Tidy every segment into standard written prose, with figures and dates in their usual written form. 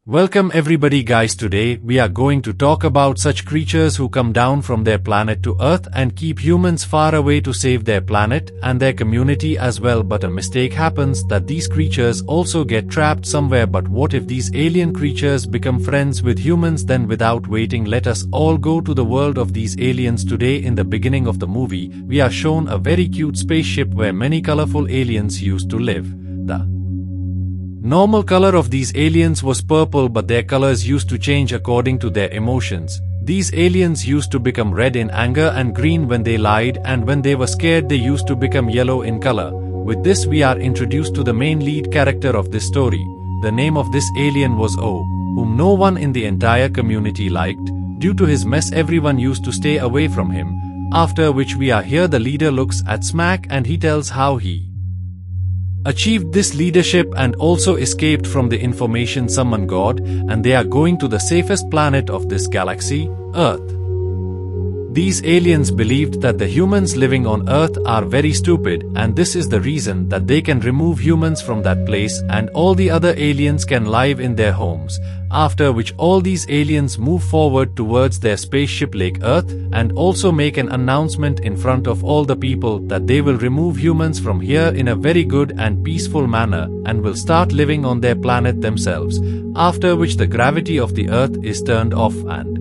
Welcome everybody guys, today we are going to talk about such creatures who come down from their planet to Earth and keep humans far away to save their planet and their community as well, but a mistake happens that these creatures also get trapped somewhere. But what if these alien creatures become friends with humans? Then without waiting, let us all go to the world of these aliens. Today in the beginning of the movie, we are shown a very cute spaceship where many colorful aliens used to live. The normal color of these aliens was purple, but their colors used to change according to their emotions. These aliens used to become red in anger and green when they lied, and when they were scared they used to become yellow in color. With this we are introduced to the main lead character of this story. The name of this alien was O, whom no one in the entire community liked. Due to his mess everyone used to stay away from him. After which we are here the leader looks at Smack and he tells how he achieved this leadership and also escaped from the information summon god, and they are going to the safest planet of this galaxy, Earth. These aliens believed that the humans living on Earth are very stupid, and this is the reason that they can remove humans from that place and all the other aliens can live in their homes. After which all these aliens move forward towards their spaceship Lake Earth and also make an announcement in front of all the people that they will remove humans from here in a very good and peaceful manner and will start living on their planet themselves. After which the gravity of the Earth is turned off and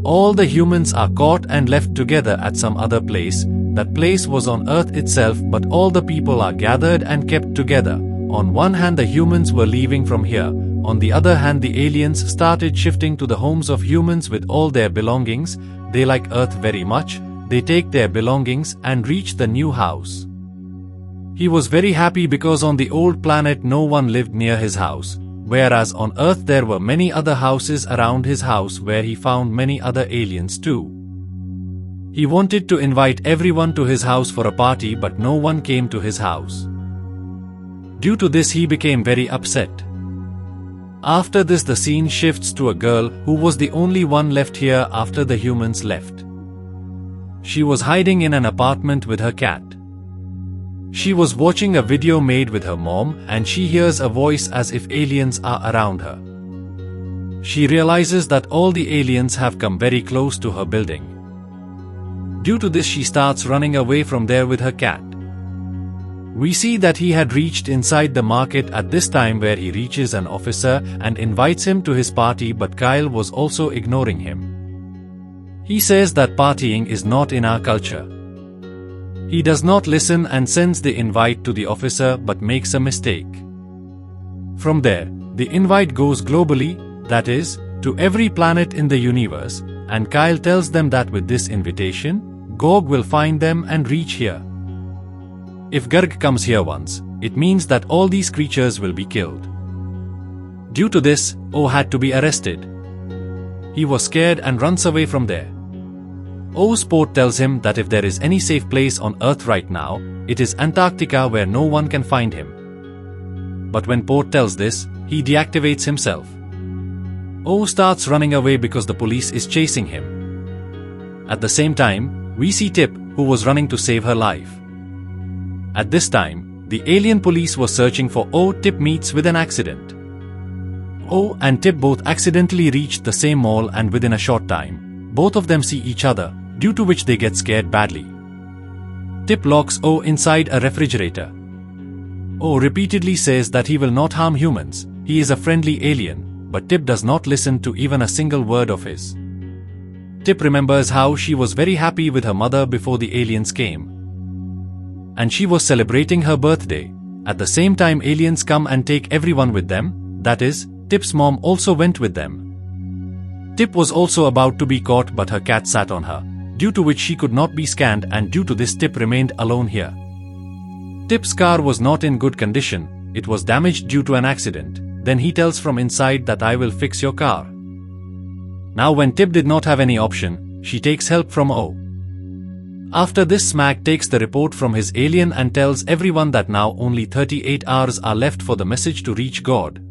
all the humans are caught and left together at some other place. That place was on Earth itself, but all the people are gathered and kept together. On one hand the humans were leaving from here. On the other hand the aliens started shifting to the homes of humans with all their belongings. They like Earth very much. They take their belongings and reach the new house. He was very happy because on the old planet no one lived near his house. Whereas on Earth there were many other houses around his house where he found many other aliens too. He wanted to invite everyone to his house for a party, but no one came to his house. Due to this he became very upset. After this the scene shifts to a girl who was the only one left here after the humans left. She was hiding in an apartment with her cat. She was watching a video made with her mom and she hears a voice as if aliens are around her. She realizes that all the aliens have come very close to her building. Due to this she starts running away from there with her cat. We see that he had reached inside the market at this time, where he reaches an officer and invites him to his party, but Kyle was also ignoring him. He says that partying is not in our culture. He does not listen and sends the invite to the officer but makes a mistake. From there, the invite goes globally, that is, to every planet in the universe, and Kyle tells them that with this invitation, Gog will find them and reach here. If Garg comes here once, it means that all these creatures will be killed. Due to this, O had to be arrested. He was scared and runs away from there. O's port tells him that if there is any safe place on Earth right now, it is Antarctica, where no one can find him. But when Port tells this, he deactivates himself. O starts running away because the police is chasing him. At the same time, we see Tip, who was running to save her life. At this time, the alien police was searching for O. Tip meets with an accident. O and Tip both accidentally reached the same mall, and within a short time, both of them see each other, due to which they get scared badly. Tip locks O inside a refrigerator. O repeatedly says that he will not harm humans, he is a friendly alien, but Tip does not listen to even a single word of his. Tip remembers how she was very happy with her mother before the aliens came, and she was celebrating her birthday. At the same time aliens come and take everyone with them, that is, Tip's mom also went with them. Tip was also about to be caught, but her cat sat on her, due to which she could not be scanned, and due to this Tip remained alone here. Tip's car was not in good condition, it was damaged due to an accident. Then he tells from inside that I will fix your car. Now when Tip did not have any option, she takes help from O. After this Smack takes the report from his alien and tells everyone that now only 38 hours are left for the message to reach God.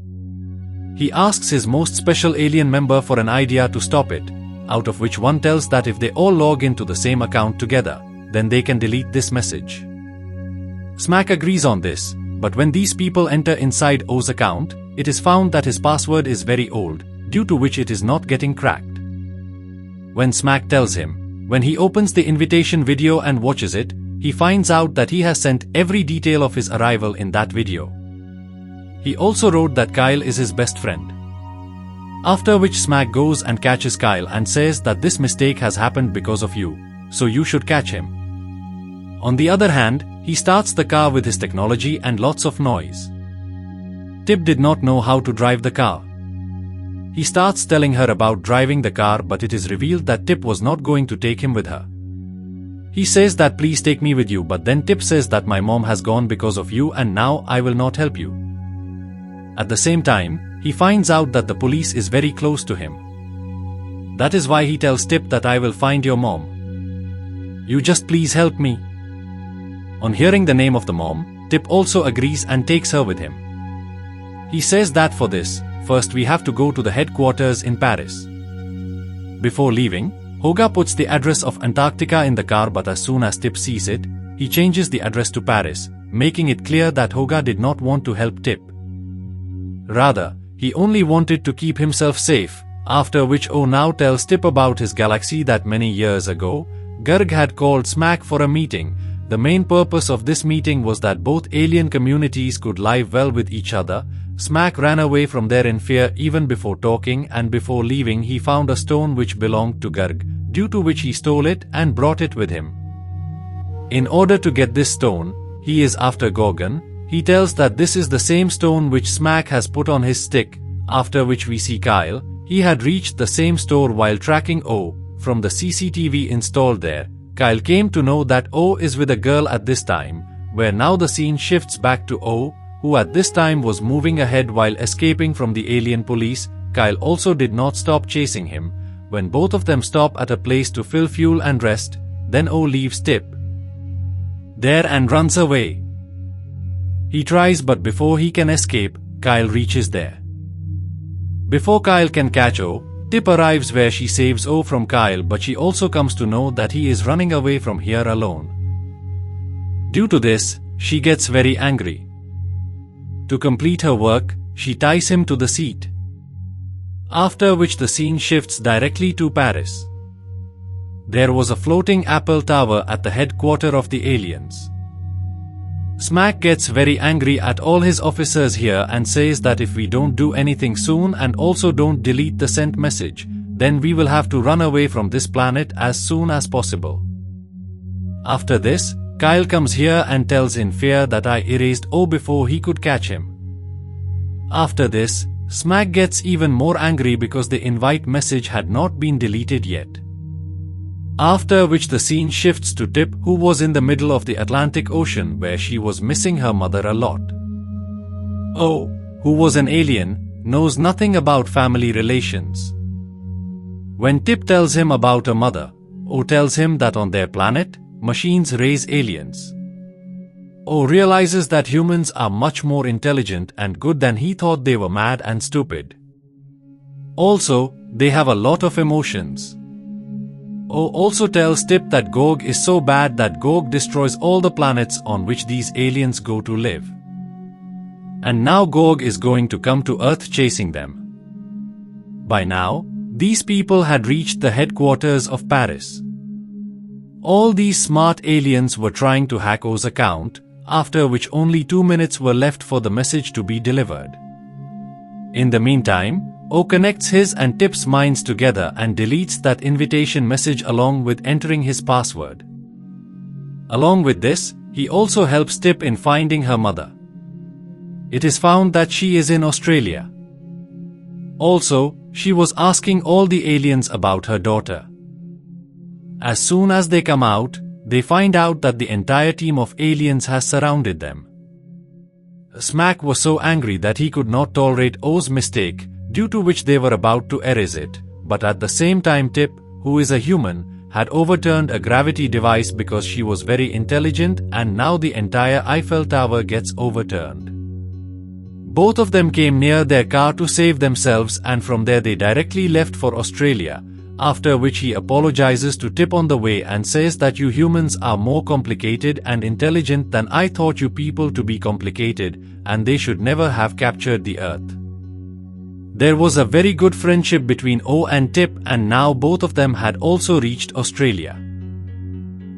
He asks his most special alien member for an idea to stop it, out of which one tells that if they all log into the same account together, then they can delete this message. Smack agrees on this, But when these people enter inside O's account, it is found that his password is very old, due to which it is not getting cracked. When Smack tells him, when he opens the invitation video and watches it, he finds out that he has sent every detail of his arrival in that video. He also wrote that Kyle is his best friend. After which Smack goes and catches Kyle and says that this mistake has happened because of you, so you should catch him. On the other hand, he starts the car with his technology and lots of noise. Tip did not know how to drive the car. He starts telling her about driving the car, but it is revealed that Tip was not going to take him with her. He says that please take me with you, but then Tip says that my mom has gone because of you and now I will not help you. At the same time, he finds out that the police is very close to him. That is why he tells Tip that I will find your mom. You just please help me. On hearing the name of the mom, Tip also agrees and takes her with him. He says that for this, first we have to go to the headquarters in Paris. Before leaving, Hoga puts the address of Antarctica in the car, but as soon as Tip sees it, he changes the address to Paris, making it clear that Hoga did not want to help Tip. Rather, he only wanted to keep himself safe, after which O now tells Tip about his galaxy that many years ago, Garg had called Smack for a meeting. The main purpose of this meeting was that both alien communities could live well with each other. Smack ran away from there in fear even before talking, and before leaving he found a stone which belonged to Garg, due to which he stole it and brought it with him. In order to get this stone, he is after Gorgon. He tells that this is the same stone which Smack has put on his stick, after which we see Kyle. He had reached the same store while tracking O from the CCTV installed there. Kyle came to know that O is with a girl at this time, where now the scene shifts back to O, who at this time was moving ahead while escaping from the alien police. Kyle also did not stop chasing him. When both of them stop at a place to fill fuel and rest, then O leaves Tip there and runs away. He tries, but before he can escape, Kyle reaches there. Before Kyle can catch O, Tip arrives where she saves O from Kyle, but she also comes to know that he is running away from here alone. Due to this, she gets very angry. To complete her work, she ties him to the seat. After which the scene shifts directly to Paris. There was a floating Apple Tower at the headquarters of the aliens. Smack gets very angry at all his officers here and says that if we don't do anything soon and also don't delete the sent message, then we will have to run away from this planet as soon as possible. After this, Kyle comes here and tells in fear that I erased O before he could catch him. After this, Smack gets even more angry because the invite message had not been deleted yet. After which the scene shifts to Tip, who was in the middle of the Atlantic Ocean where she was missing her mother a lot. O, who was an alien, knows nothing about family relations. When Tip tells him about her mother, O tells him that on their planet, machines raise aliens. O realizes that humans are much more intelligent and good than he thought. They were mad and stupid. Also, they have a lot of emotions. O also tells Tip that Gorg is so bad that Gorg destroys all the planets on which these aliens go to live. And now Gorg is going to come to Earth chasing them. By now, these people had reached the headquarters of Paris. All these smart aliens were trying to hack O's account, after which only 2 minutes were left for the message to be delivered. In the meantime, O connects his and Tip's minds together and deletes that invitation message along with entering his password. Along with this, he also helps Tip in finding her mother. It is found that she is in Australia. Also, she was asking all the aliens about her daughter. As soon as they come out, they find out that the entire team of aliens has surrounded them. Smack was so angry that he could not tolerate O's mistake, due to which they were about to erase it, but at the same time Tip, who is a human, had overturned a gravity device because she was very intelligent, and now the entire Eiffel Tower gets overturned. Both of them came near their car to save themselves, and from there they directly left for Australia. after which he apologizes to Tip on the way and says that you humans are more complicated and intelligent than I thought you people to be complicated, and they should never have captured the Earth. There was a very good friendship between O and Tip, and now both of them had also reached Australia.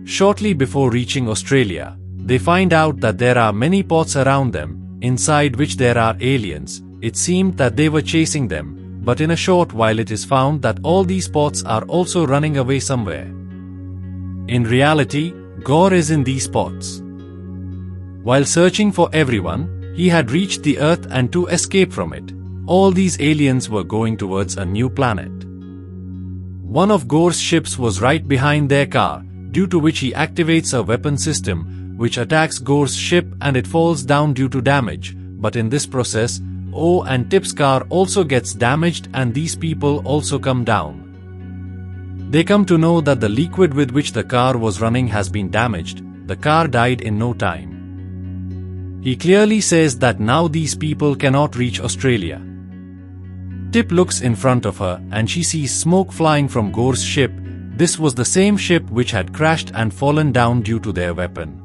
Shortly before reaching Australia, they find out that there are many pods around them, inside which there are aliens. It seemed that they were chasing them, but in a short while it is found that all these pods are also running away somewhere. In reality, Gore is in these pods. While searching for everyone, he had reached the Earth, and to escape from it, all these aliens were going towards a new planet. One of Gore's ships was right behind their car, due to which he activates a weapon system, which attacks Gore's ship and it falls down due to damage, but in this process, O and Tip's car also gets damaged and these people also come down. They come to know that the liquid with which the car was running has been damaged. The car died in no time. He clearly says that now these people cannot reach Australia. Tip looks in front of her and she sees smoke flying from Gore's ship. This was the same ship which had crashed and fallen down due to their weapon.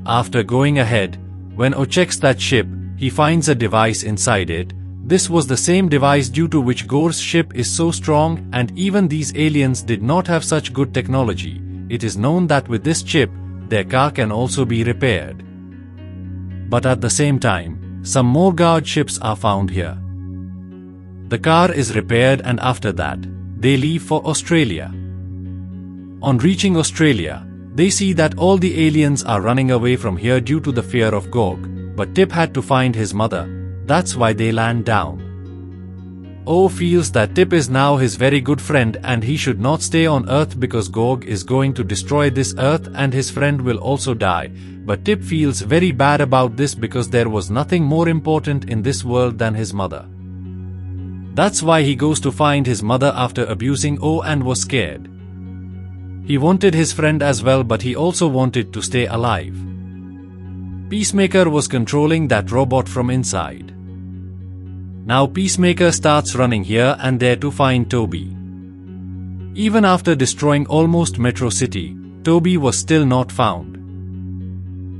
After going ahead, when O checks that ship, he finds a device inside it. This was the same device due to which Gore's ship is so strong, and even these aliens did not have such good technology. It is known that with this chip, their car can also be repaired. But at the same time, some more guard ships are found here. The car is repaired, and after that, they leave for Australia. On reaching Australia, they see that all the aliens are running away from here due to the fear of Gorg. But Tip had to find his mother, that's why they land down. O feels that Tip is now his very good friend and he should not stay on Earth because Gorg is going to destroy this Earth and his friend will also die. But Tip feels very bad about this because there was nothing more important in this world than his mother. That's why he goes to find his mother after abusing O and was scared. He wanted his friend as well, but he also wanted to stay alive. Peacemaker was controlling that robot from inside. Now Peacemaker starts running here and there to find Toby. Even after destroying almost Metro City, Toby was still not found.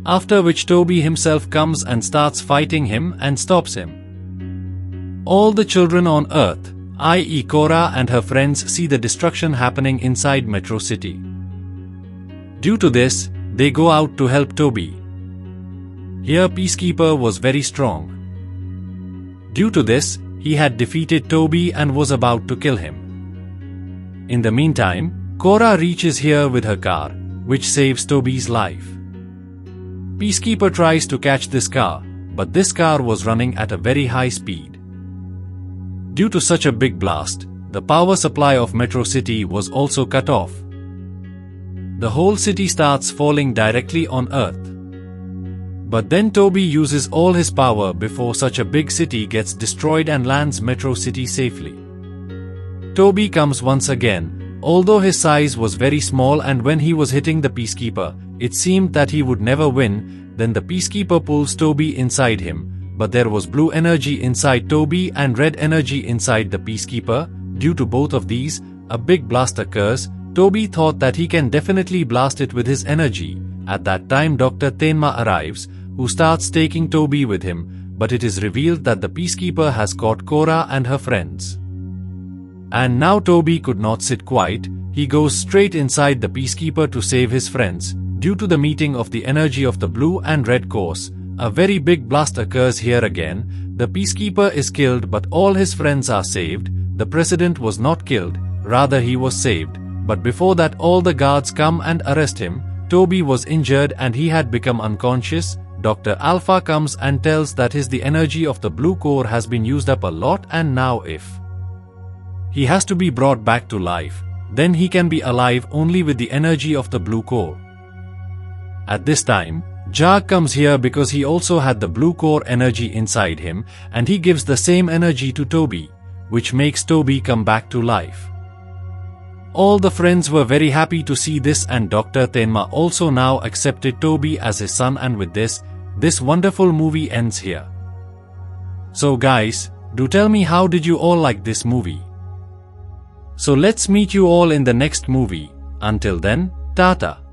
After which Toby himself comes and starts fighting him and stops him. All the children on Earth, i.e. Cora and her friends, see the destruction happening inside Metro City. Due to this, they go out to help Toby. Here Peacekeeper was very strong. Due to this, he had defeated Toby and was about to kill him. In the meantime, Cora reaches here with her car, which saves Toby's life. Peacekeeper tries to catch this car, but this car was running at a very high speed. Due to such a big blast, the power supply of Metro City was also cut off. The whole city starts falling directly on Earth. But then Toby uses all his power before such a big city gets destroyed and lands Metro City safely. Toby comes once again, although his size was very small, and when he was hitting the Peacekeeper, it seemed that he would never win. Then the Peacekeeper pulls Toby inside him, but there was blue energy inside Toby and red energy inside the Peacekeeper. Due to both of these, a big blast occurs. Toby thought that he can definitely blast it with his energy. At that time Dr. Tenma arrives, who starts taking Toby with him, but it is revealed that the Peacekeeper has caught Cora and her friends. And now Toby could not sit quiet, he goes straight inside the Peacekeeper to save his friends. Due to the meeting of the energy of the blue and red course, a very big blast occurs here again. The Peacekeeper is killed, but all his friends are saved. The President was not killed, rather he was saved. But before that all the guards come and arrest him. Toby was injured and he had become unconscious. Dr. Alpha comes and tells that the energy of the blue core has been used up a lot, and now if he has to be brought back to life, then he can be alive only with the energy of the blue core. At this time, Jag comes here because he also had the blue core energy inside him, and he gives the same energy to Toby, which makes Toby come back to life. All the friends were very happy to see this, and Dr. Tenma also now accepted Toby as his son, and with this wonderful movie ends here. So guys, do tell me, how did you all like this movie? So let's meet you all in the next movie. Until then, Tata.